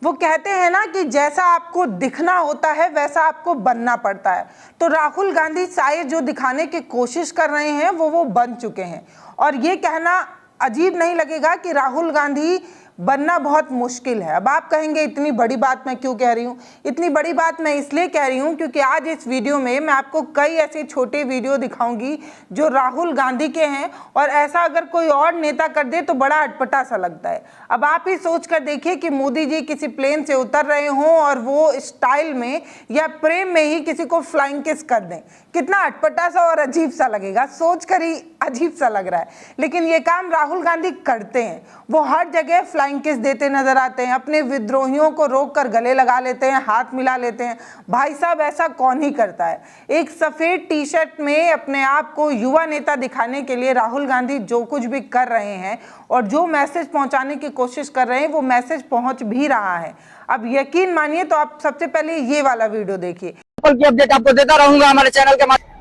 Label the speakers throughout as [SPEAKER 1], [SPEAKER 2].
[SPEAKER 1] वो कहते हैं ना कि जैसा आपको दिखना होता है वैसा आपको बनना पड़ता है। तो राहुल गांधी शायद जो दिखाने की कोशिश कर रहे हैं वो बन चुके हैं। और ये कहना अजीब नहीं लगेगा कि राहुल गांधी बनना बहुत मुश्किल है। अब आप कहेंगे इतनी बड़ी बात मैं क्यों कह रही हूँ? इतनी बड़ी बात मैं इसलिए कह रही हूँ क्योंकि आज इस वीडियो में मैं आपको कई ऐसे छोटे वीडियो दिखाऊंगी जो राहुल गांधी के हैं, और ऐसा अगर कोई और नेता कर दे तो बड़ा अटपटा सा लगता है। अब आप ही सोच कर देखिए कि मोदी जी किसी प्लेन से उतर रहे हों और वो स्टाइल में या प्रेम में ही किसी को फ्लाइंग किस कर दें, कितना अटपटा सा और अजीब सा लगेगा। सोच कर ही अजीब सा लग रहा है, लेकिन ये काम राहुल गांधी करते हैं। वो हर जगह फ्लाइंग किस देते नजर आते हैं, अपने विद्रोहियों को रोककर गले लगा लेते हैं, हाथ मिला लेते हैं। भाई साहब, ऐसा कौन ही करता है? एक सफेद टी शर्ट में अपने आप को युवा नेता दिखाने के लिए राहुल गांधी जो कुछ भी कर रहे हैं और जो मैसेज पहुंचाने की कोशिश कर रहे हैं वो मैसेज पहुंच भी रहा है। अब यकीन मानिए तो आप सबसे पहले ये वाला वीडियो देखिए।
[SPEAKER 2] की अपडेट आपको देता रहूंगा हमारे चैनल के माध्यम।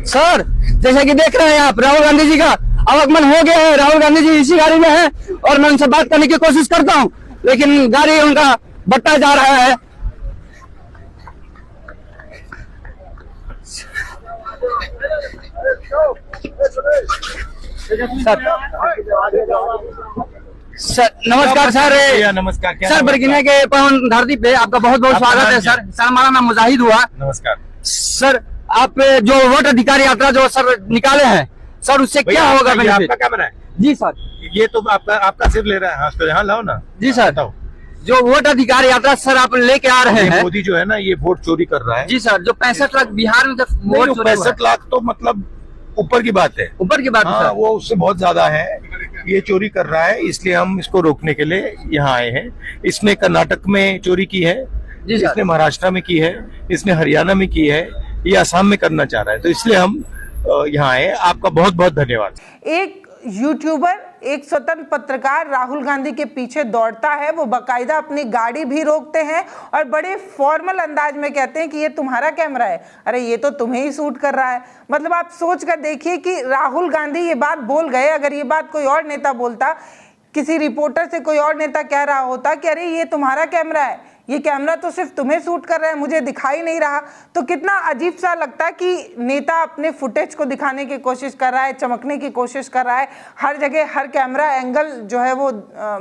[SPEAKER 2] सर, जैसा कि देख रहे हैं आप, राहुल गांधी जी का आवागमन हो गया है। राहुल गांधी जी इसी गाड़ी में है और मैं उनसे बात करने की कोशिश करता हूं, लेकिन गाड़ी उनका बट्टा जा रहा है। सर नमस्कार। सर
[SPEAKER 3] नमस्कार।
[SPEAKER 2] सर, बरगीना के पवन धरती पे आपका बहुत बहुत स्वागत है। सर हमारा नाम मुजाहिद हुआ।
[SPEAKER 3] नमस्कार
[SPEAKER 2] सर। आप जो वोट अधिकार यात्रा जो सर निकाले हैं सर, उससे क्या होगा?
[SPEAKER 3] आपका कैमरा है?
[SPEAKER 2] जी सर।
[SPEAKER 3] ये तो आपका सिर्फ ले रहा है। हाँ, तो यहाँ लाओ ना।
[SPEAKER 2] जी सर। जो वोट अधिकार यात्रा सर आप लेके आ रहे हैं,
[SPEAKER 3] मोदी जो है ना ये वोट चोरी कर रहा है।
[SPEAKER 2] जी सर। जो 65 लाख बिहार में वोट
[SPEAKER 3] 65 लाख तो मतलब ऊपर की बात है।
[SPEAKER 2] ऊपर की बात है
[SPEAKER 3] हाँ,
[SPEAKER 2] सर।
[SPEAKER 3] वो उससे बहुत ज्यादा है। ये चोरी कर रहा है, इसलिए हम इसको रोकने के लिए यहाँ आए हैं। इसने कर्नाटक में चोरी की है, इसने महाराष्ट्र में की है, इसने हरियाणा में की है, ये असम में करना चाह रहा है, तो इसलिए हम यहाँ आए। आपका बहुत बहुत धन्यवाद।
[SPEAKER 1] एक यूट्यूबर, एक स्वतंत्र पत्रकार राहुल गांधी के पीछे दौड़ता है, वो बकायदा अपनी गाड़ी भी रोकते हैं और बड़े फॉर्मल अंदाज में कहते हैं कि ये तुम्हारा कैमरा है, अरे ये तो तुम्हें ही शूट कर रहा है। मतलब आप सोच कर देखिए कि राहुल गांधी ये बात बोल गए, अगर ये बात कोई और नेता बोलता, किसी रिपोर्टर से कोई और नेता कह रहा होता कि अरे ये तुम्हारा कैमरा है, ये कैमरा तो सिर्फ तुम्हें शूट कर रहा है, मुझे दिखाई नहीं रहा, तो कितना अजीब सा लगता है कि नेता अपने फुटेज को दिखाने की कोशिश कर रहा है, चमकने की कोशिश कर रहा है, हर जगह हर कैमरा एंगल जो है वो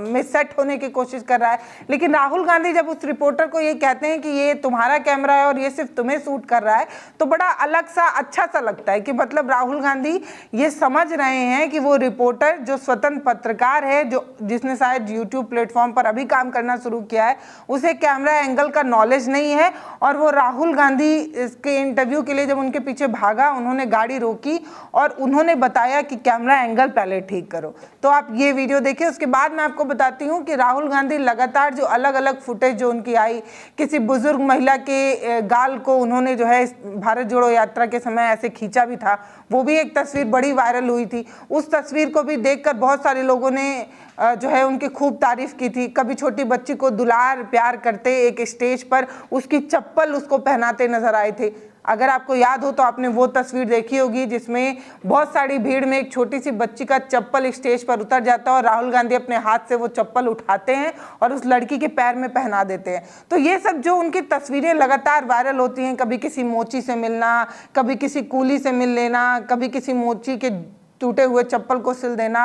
[SPEAKER 1] में सेट होने की कोशिश कर रहा है। लेकिन राहुल गांधी जब उस रिपोर्टर को ये कहते हैं कि ये तुम्हारा कैमरा है और ये सिर्फ तुम्हें शूट कर रहा है, तो बड़ा अलग सा अच्छा सा लगता है कि मतलब राहुल गांधी ये समझ रहे हैं कि वो रिपोर्टर जो स्वतंत्र पत्रकार है, जिसने शायद यूट्यूब प्लेटफॉर्म पर अभी काम करना शुरू किया है, उसे कैमरा एंगल का नॉलेज नहीं है। और वो राहुल गांधी इसके इंटरव्यू के लिए जब उनके पीछे भागा, उन्होंने गाड़ी रोकी और उन्होंने बताया कि कैमरा एंगल पहले ठीक करो। तो आप ये वीडियो देखिए। उसके बाद मैं आपको बताती हूँ कि राहुल गांधी लगातार जो अलग अलग फुटेज जो उनकी आई, किसी बुजुर्ग महिला के गाल को उन्होंने जो है भारत जोड़ो यात्रा के समय ऐसे खींचा भी था, वो भी एक तस्वीर बड़ी वायरल हुई थी। उस तस्वीर को भी देखकर बहुत सारे लोगों ने जो है उनकी खूब तारीफ की थी। कभी छोटी बच्ची को दुलार प्यार करते एक स्टेज पर उसकी चप्पल उसको पहनाते नजर आए थे। अगर आपको याद हो तो आपने वो तस्वीर देखी होगी जिसमें बहुत सारी भीड़ में एक छोटी सी बच्ची का चप्पल स्टेज पर उतर जाता है और राहुल गांधी अपने हाथ से वो चप्पल उठाते हैं और उस लड़की के पैर में पहना देते हैं। तो ये सब जो उनकी तस्वीरें लगातार वायरल होती हैं, कभी किसी मोची से मिलना, कभी किसी कूली से मिल लेना, कभी किसी मोची के टूटे हुए चप्पल को सिल देना,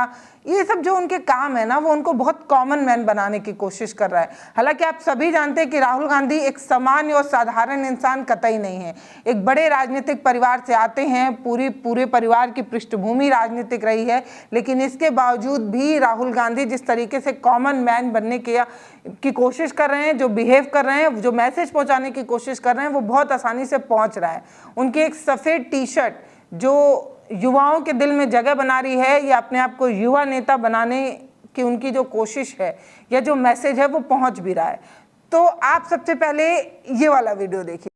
[SPEAKER 1] ये सब जो उनके काम है ना, वो उनको बहुत कॉमन मैन बनाने की कोशिश कर रहा है। हालांकि आप सभी जानते हैं कि राहुल गांधी एक सामान्य और साधारण इंसान कतई नहीं है। एक बड़े राजनीतिक परिवार से आते हैं, पूरे परिवार की पृष्ठभूमि राजनीतिक रही है, लेकिन इसके बावजूद भी राहुल गांधी जिस तरीके से कॉमन मैन बनने की कोशिश कर रहे हैं, जो बिहेव कर रहे हैं, जो मैसेज पहुँचाने की कोशिश कर रहे हैं, वो बहुत आसानी से पहुँच रहा है। उनकी एक सफ़ेद टी शर्ट जो युवाओं के दिल में जगह बना रही है, या अपने आप को युवा नेता बनाने की उनकी जो कोशिश है या जो मैसेज है वो पहुंच भी रहा है। तो आप सबसे पहले ये वाला वीडियो देखिए।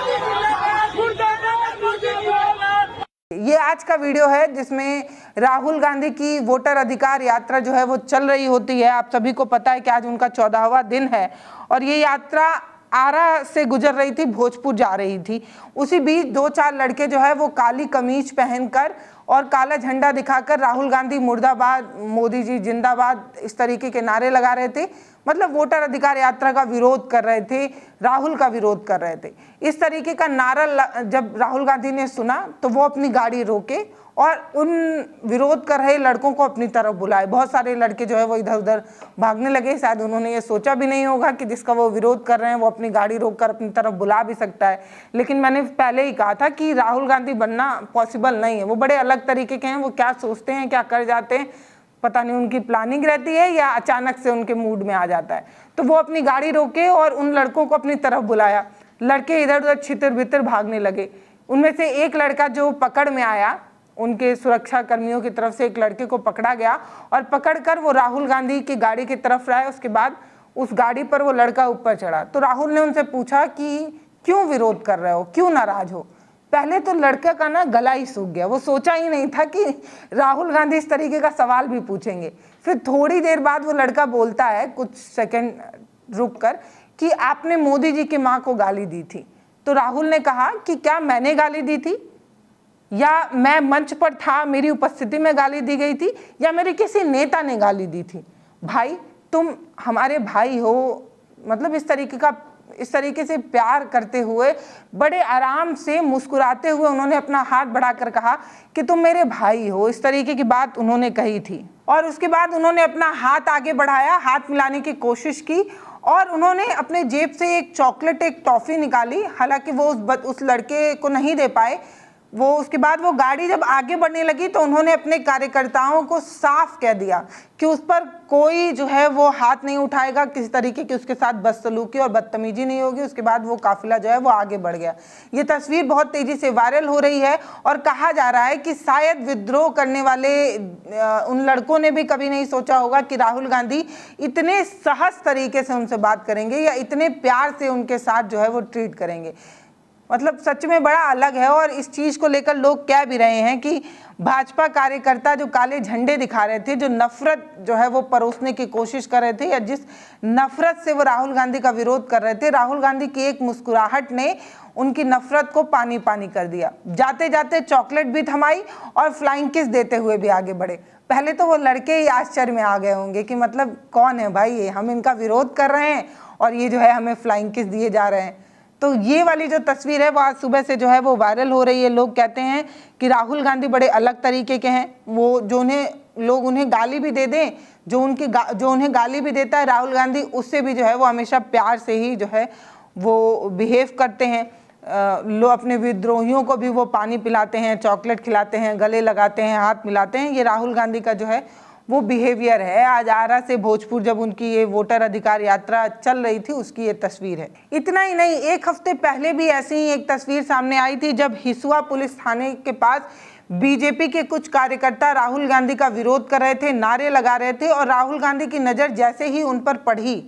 [SPEAKER 4] जिंदाबाद
[SPEAKER 1] ये आज का वीडियो है जिसमें राहुल गांधी की वोटर अधिकार यात्रा जो है वो चल रही होती है। आप सभी को पता है कि आज उनका 14वां दिन है और ये यात्रा आरा से गुजर रही थी, भोजपुर जा रही थी। उसी बीच 2-4 लड़के जो है वो काली कमीज पहनकर और काला झंडा दिखाकर राहुल गांधी मुर्दाबाद, मोदी जी जिंदाबाद, इस तरीके के नारे लगा रहे थे। मतलब वोटर अधिकार यात्रा का विरोध कर रहे थे, राहुल का विरोध कर रहे थे। इस तरीके का नारा जब राहुल गांधी ने सुना तो वो अपनी गाड़ी रोके और उन विरोध कर रहे लड़कों को अपनी तरफ बुलाए। बहुत सारे लड़के जो है वो इधर उधर भागने लगे। शायद उन्होंने ये सोचा भी नहीं होगा कि जिसका वो विरोध कर रहे हैं वो अपनी गाड़ी रोककर अपनी तरफ बुला भी सकता है। लेकिन मैंने पहले ही कहा था कि राहुल गांधी बनना पॉसिबल नहीं है। वो बड़े अलग तरीके के हैं, वो क्या सोचते हैं, क्या कर जाते हैं, पता नहीं उनकी प्लानिंग रहती है या अचानक से उनके मूड में आ जाता है। तो वो अपनी गाड़ी रोके और उन लड़कों को अपनी तरफ बुलाया। लड़के इधर उधर छितर बितर भागने लगे। उनमें से एक लड़का जो पकड़ में आया, उनके सुरक्षा कर्मियों की तरफ से एक लड़के को पकड़ा गया और पकड़कर वो राहुल गांधी की गाड़ी की तरफ लाए। उसके बाद उस गाड़ी पर वो लड़का ऊपर चढ़ा तो राहुल ने उनसे पूछा कि क्यों विरोध कर रहे हो, क्यों नाराज हो। पहले तो लड़के का ना गला ही सूख गया। वो सोचा ही नहीं था कि राहुल गांधी इस तरीके का सवाल भी पूछेंगे। फिर थोड़ी देर बाद वो लड़का बोलता है, कुछ सेकंड रुक कर, कि आपने मोदी जी की माँ को गाली दी थी। तो राहुल ने कहा कि क्या मैंने गाली दी थी, या मैं मंच पर था, मेरी उपस्थिति में गाली दी गई थी, या मेरे किसी नेता ने गाली दी थी। भाई तुम हमारे भाई हो। मतलब इस तरीके से प्यार करते हुए बड़े आराम से मुस्कुराते हुए उन्होंने अपना हाथ बढ़ाकर कहा कि तुम मेरे भाई हो। इस तरीके की बात उन्होंने कही थी और उसके बाद उन्होंने अपना हाथ आगे बढ़ाया, हाथ मिलाने की कोशिश की और उन्होंने अपने जेब से एक चॉकलेट, एक टॉफी निकाली। हालांकि वो उस लड़के को नहीं दे पाए। वो उसके बाद वो गाड़ी जब आगे बढ़ने लगी तो उन्होंने अपने कार्यकर्ताओं को साफ कह दिया कि उस पर कोई जो है वो हाथ नहीं उठाएगा, किसी तरीके की उसके साथ बदसलूकी और बदतमीजी नहीं होगी। उसके बाद वो काफिला जो है वो आगे बढ़ गया। ये तस्वीर बहुत तेजी से वायरल हो रही है और कहा जा रहा है कि शायद विद्रोह करने वाले उन लड़कों ने भी कभी नहीं सोचा होगा कि राहुल गांधी इतने सहज तरीके से उनसे बात करेंगे या इतने प्यार से उनके साथ जो है वो ट्रीट करेंगे। मतलब सच में बड़ा अलग है। और इस चीज़ को लेकर लोग कह भी रहे हैं कि भाजपा कार्यकर्ता जो काले झंडे दिखा रहे थे, जो नफरत जो है वो परोसने की कोशिश कर रहे थे, या जिस नफरत से वो राहुल गांधी का विरोध कर रहे थे, राहुल गांधी की एक मुस्कुराहट ने उनकी नफरत को पानी पानी कर दिया। जाते जाते चॉकलेट भी थमाई और फ्लाइंग किस देते हुए भी आगे बढ़े। पहले तो वो लड़के ही आश्चर्य में आ गए होंगे कि मतलब कौन है भाई ये, हम इनका विरोध कर रहे हैं और ये जो है हमें फ्लाइंग किस दिए जा रहे हैं। तो ये वाली जो तस्वीर है वो आज सुबह से जो है वो वायरल हो रही है। लोग कहते हैं कि राहुल गांधी बड़े अलग तरीके के हैं। वो जो लोग उन्हें गाली भी दे दें, जो उन्हें गाली भी देता है राहुल गांधी, उससे भी जो है वो हमेशा प्यार से ही जो है वो बिहेव करते हैं। लोग अपने विद्रोहियों को भी वो पानी पिलाते हैं, चॉकलेट खिलाते हैं, गले लगाते हैं, हाथ मिलाते हैं। ये राहुल गांधी का जो है वो बिहेवियर है। आज आरा से भोजपुर जब उनकी ये वोटर अधिकार यात्रा चल रही थी उसकी ये तस्वीर है। इतना ही नहीं, एक हफ्ते पहले भी ऐसी ही एक तस्वीर सामने आई थी जब हिसुआ पुलिस थाने के पास बीजेपी के कुछ कार्यकर्ता राहुल गांधी का विरोध कर रहे थे, नारे लगा रहे थे और राहुल गांधी की नज़र जैसे ही उन पर पड़ी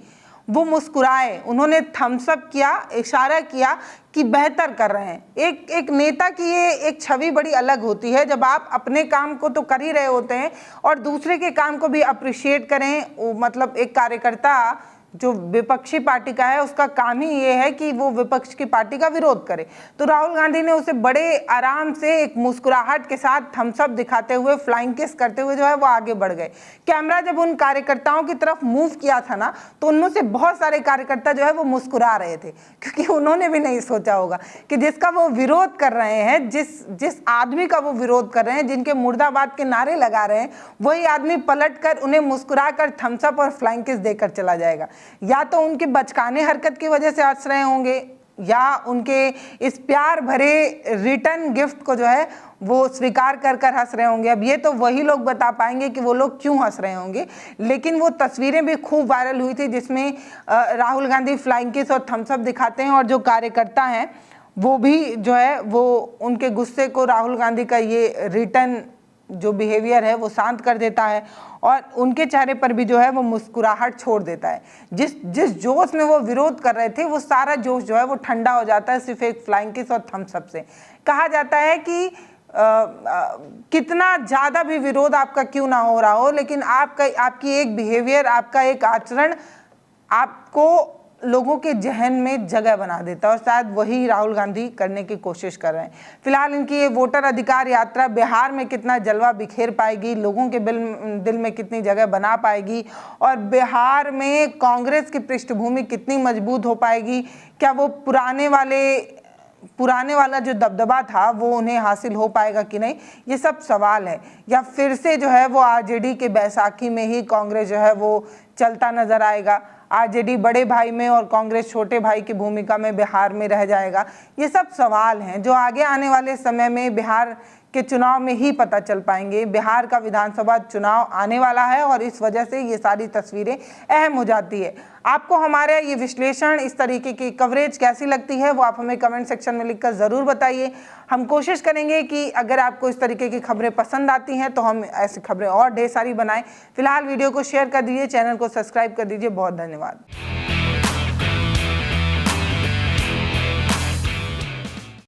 [SPEAKER 1] वो मुस्कुराए, उन्होंने थम्स अप किया, इशारा किया कि बेहतर कर रहे हैं। एक नेता की ये एक छवि बड़ी अलग होती है जब आप अपने काम को तो कर ही रहे होते हैं और दूसरे के काम को भी अप्रिशिएट करें। मतलब एक कार्यकर्ता जो विपक्षी पार्टी का है उसका काम ही ये है कि वो विपक्ष की पार्टी का विरोध करे। तो राहुल गांधी ने उसे बड़े आराम से एक मुस्कुराहट के साथ थम्स अप दिखाते हुए, फ्लाइंग किस करते हुए जो है वो आगे बढ़ गए। कैमरा जब उन कार्यकर्ताओं की तरफ मूव किया था ना तो उनमें से बहुत सारे कार्यकर्ता जो है वो मुस्कुरा रहे थे, क्योंकि उन्होंने भी नहीं सोचा होगा कि जिसका वो विरोध कर रहे हैं, जिस आदमी का वो विरोध कर रहे हैं, जिनके मुर्दाबाद के नारे लगा रहे हैं, वही आदमी पलट कर उन्हें मुस्कुरा कर थम्स अप और फ्लाइंग किस देकर चला जाएगा। या तो उनके बचकाने हरकत की वजह से हंस रहे होंगे या उनके इस प्यार भरे रिटर्न गिफ्ट को जो है वो स्वीकार कर कर हंस रहे होंगे। अब ये तो वही लोग बता पाएंगे कि वो लोग क्यों हंस रहे होंगे। लेकिन वो तस्वीरें भी खूब वायरल हुई थी जिसमें राहुल गांधी फ्लाइंग किस और थम्स अप दिखाते हैं और जो कार्यकर्ता हैं वो भी जो है वो उनके गुस्से को राहुल गांधी का ये रिटर्न जो बिहेवियर है वो शांत कर देता है और उनके चेहरे पर भी जो है वो मुस्कुराहट छोड़ देता है। जिस जोश में वो विरोध कर रहे थे वो सारा जोश जो है वो ठंडा हो जाता है सिर्फ एक फ्लाइंग किस और थम्स अप से। कहा जाता है कि कितना ज़्यादा भी विरोध आपका क्यों ना हो रहा हो, लेकिन आपकी एक बिहेवियर, आपका एक आचरण आपको लोगों के जहन में जगह बना देता है, और शायद वही राहुल गांधी करने की कोशिश कर रहे हैं। फिलहाल इनकी ये वोटर अधिकार यात्रा बिहार में कितना जलवा बिखेर पाएगी, लोगों के दिल में कितनी जगह बना पाएगी, और बिहार में कांग्रेस की पृष्ठभूमि कितनी मजबूत हो पाएगी, क्या वो पुराने वाला जो दबदबा था वो उन्हें हासिल हो पाएगा कि नहीं, ये सब सवाल है। या फिर से जो है वो आरजेडी के बैसाखी में ही कांग्रेस जो है वो चलता नजर आएगा, आरजेडी बड़े भाई में और कांग्रेस छोटे भाई की भूमिका में बिहार में रह जाएगा। ये सब सवाल हैं जो आगे आने वाले समय में बिहार के चुनाव में ही पता चल पाएंगे। बिहार का विधानसभा चुनाव आने वाला है और इस वजह से ये सारी तस्वीरें अहम हो जाती है। आपको हमारा ये विश्लेषण, इस तरीके की कवरेज कैसी लगती है वो आप हमें कमेंट सेक्शन में लिखकर ज़रूर बताइए। हम कोशिश करेंगे कि अगर आपको इस तरीके की खबरें पसंद आती हैं तो हम ऐसी खबरें और ढेर सारी बनाएं। फिलहाल वीडियो को शेयर कर दीजिए, चैनल को सब्सक्राइब कर दीजिए। बहुत धन्यवाद।